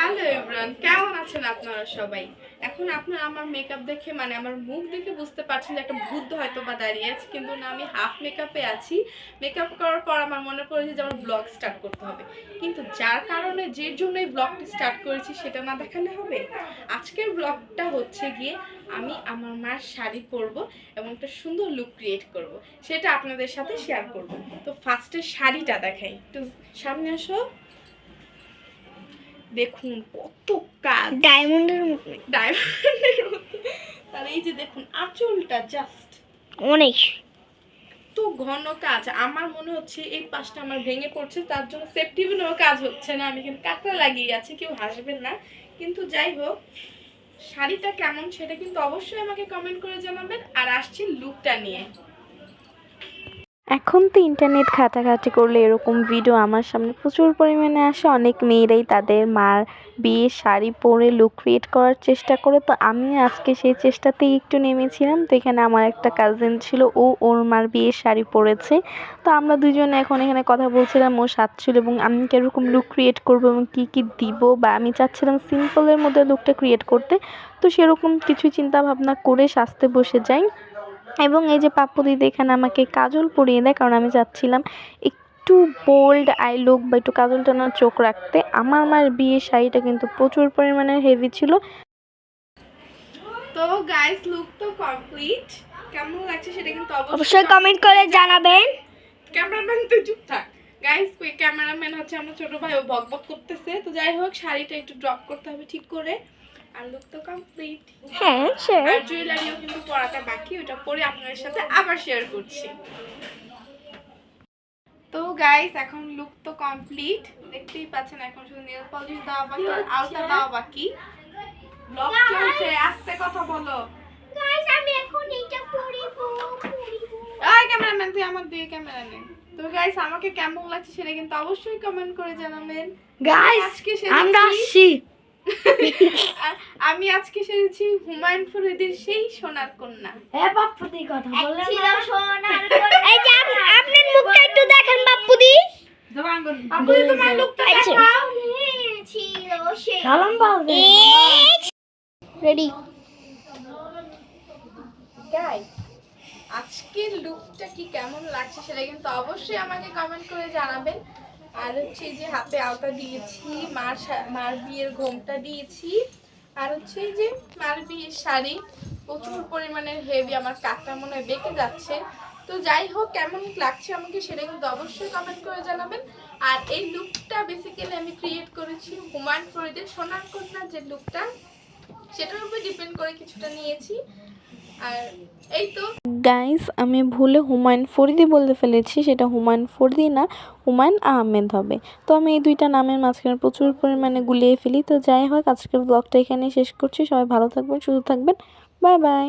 Hello everyone, কেমন আছেন আপনারা সবাই? এখন আপনারা আমার মেকআপ দেখে মানে আমার মুখ দেখে বুঝতে পারছেন যে একটা ভূত হয়তো বা দাঁড়িয়ে আছে, কিন্তু না, আমি হাফ মেকআপে আছি। মেকআপ করার পর আমার মনে পড়েছে যে আমার ব্লগ স্টার্ট করতে হবে, কিন্তু যার কারণে যে জন্য এই ব্লগটি স্টার্ট করেছি সেটা না দেখালে হবে। আজকের ব্লগটা হচ্ছে গিয়ে আমি আমার মার শাড়ি পরবো এবং একটা সুন্দর লুক ক্রিয়েট করব, সেটা আপনাদের সাথে শেয়ার করব। তো ফার্স্টে শাড়িটা দেখাই, একটু সামনে আসো। দেখুন কত কাজ, ডায়মন্ডের মতো। তাহলে এই যে দেখুন আঁচলটা জাস্ট অনেক তো ঘন কাজ। আমার মনে হচ্ছে এই পাশটা আমার ভেঙে পড়ছে, তার জন্য সেফটি পিনেও কাজ হচ্ছে না। আমি কিন্তু কাঁকড়া লাগিয়ে আছি, কেউ হাসবেন না। কিন্তু যাই হোক, শাড়িটা কেমন সেটা কিন্তু অবশ্যই আমাকে কমেন্ট করে জানাবেন। আর আসছি লুকটা নিয়ে। এখন তো ইন্টারনেট ঘাটাঘাটি করলে এরকম ভিডিও আমার সামনে প্রচুর পরিমাণে আসে। অনেক মেয়েরাই তাদের মার বিয়ের শাড়ি পরে লুক ক্রিয়েট করার চেষ্টা করে। তো আমি আজকে সেই চেষ্টাতেই একটু নেমেছিলাম। তো এখানে আমার একটা কাজিন ছিল, ওর মার বিয়ের শাড়ি পরেছে। তো আমরা দুজনে এখন এখানে কথা বলছিলাম, ও সাজছিল এবং আমি কীরকম লুক ক্রিয়েট করবো এবং কী কী দিব, বা আমি চাচ্ছিলাম সিম্পলের মধ্যে লুকটা ক্রিয়েট করতে। তো সেরকম কিছু চিন্তা ভাবনা করে সাজতে বসে যাই। এবং এই যে পাপ্পু দিদি এখানে আমাকে কাজল পরিয়ে দেয়, কারণ আমি চাচ্ছিলাম একটু বোল্ড আই লুক বা একটু কাজল টানার চোখ রাখতে। আমার মার বিয়ের শাড়িটা কিন্তু প্রচুর পরিমাণে হেভি ছিল। তো গাইস, লুক তো কমপ্লিট। কেমন লাগছে সেটা কিন্তু অবশ্যই কমেন্ট করে জানাবেন। ক্যামেরাম্যান তো চুপ থাক। গাইস, ক্যামেরাম্যান হচ্ছে আমার ছোট ভাই, ও বকবক করতেছে। তো যাই হোক, শাড়িটা একটু ড্রপ করতে হবে ঠিক করে। আর লুক তো কমপ্লিট। হ্যাঁ স্যার। আর জুয়েলারিও কিন্তু পরাটা বাকি, ওটা পরে আপনাদের সাথে আবার শেয়ার করছি। তো গাইস, এখন লুক তো কমপ্লিট, দেখতেই পাচ্ছেন। এখন শুধু নেল পলিশ দেওয়া বাকি, আলতা দেওয়া বাকি। ব্লগ চলছে, আস্তে কথা বলো। গাইস, আমি এখন এটা পরিব। এই ক্যামেরাম্যান, তুই আমার দিয়ে ক্যামেরা নে। তো গাইস, আমাকে কেমন লাগছে সেটা কিন্তু অবশ্যই কমেন্ট করে জানাবেন। গাইস, আজকে আমরা আসছি। আমি আজকে সেজেছি হুমায়ুন ফরিদির সেই সোনার কন্যা। হ্যাঁ বাপ্পুদি, কথা বললেন না। এই যে আপনার মুখটা একটু দেখেন বাপ্পুদি। আপুদি, তোমার লুকটা দেখাও। সালাম বলবেন। রেডি। গাইস, আজকের লুকটা কি কেমন লাগছে সেটা কিন্তু অবশ্যই আমাকে কমেন্ট করে জানাবেন। আর হচ্ছে যে হাতে আলতা দিয়েছি, মার বিয়ের ঘোমটা দিয়েছি। আর হচ্ছে এই যে মার বিয়ের শাড়ি প্রচুর পরিমাণের হেভি, আমার কাকটা মনে হয় বেঁকে যাচ্ছে। তো যাই হোক, কেমন লাগছে আমাকে সেটা কিন্তু অবশ্যই কমেন্ট করে জানাবেন। আর এই লুকটা বেসিক্যালি আমি ক্রিয়েট করেছি হুমায়ুন ফরিদের সোনার কন্যার যে লুকটা, সেটার উপর ডিপেন্ড করে কিছুটা নিয়েছি। আর এই তো গাইস, আমি ভুলে হুমায়ুন ফরিদি বলতে ফেলেছি, সেটা হুমায়ুন ফরিদি না, হুমায়ুন আহমেদ হবে। তো আমি এই দুইটা নামের মাঝখানে প্রচুর পরিমাণে গুলিয়ে ফেলি। তো যাই হোক, আজকের ব্লগটা এখানেই শেষ করছি। সবাই ভালো থাকবেন, সুস্থ থাকবেন। Bye bye.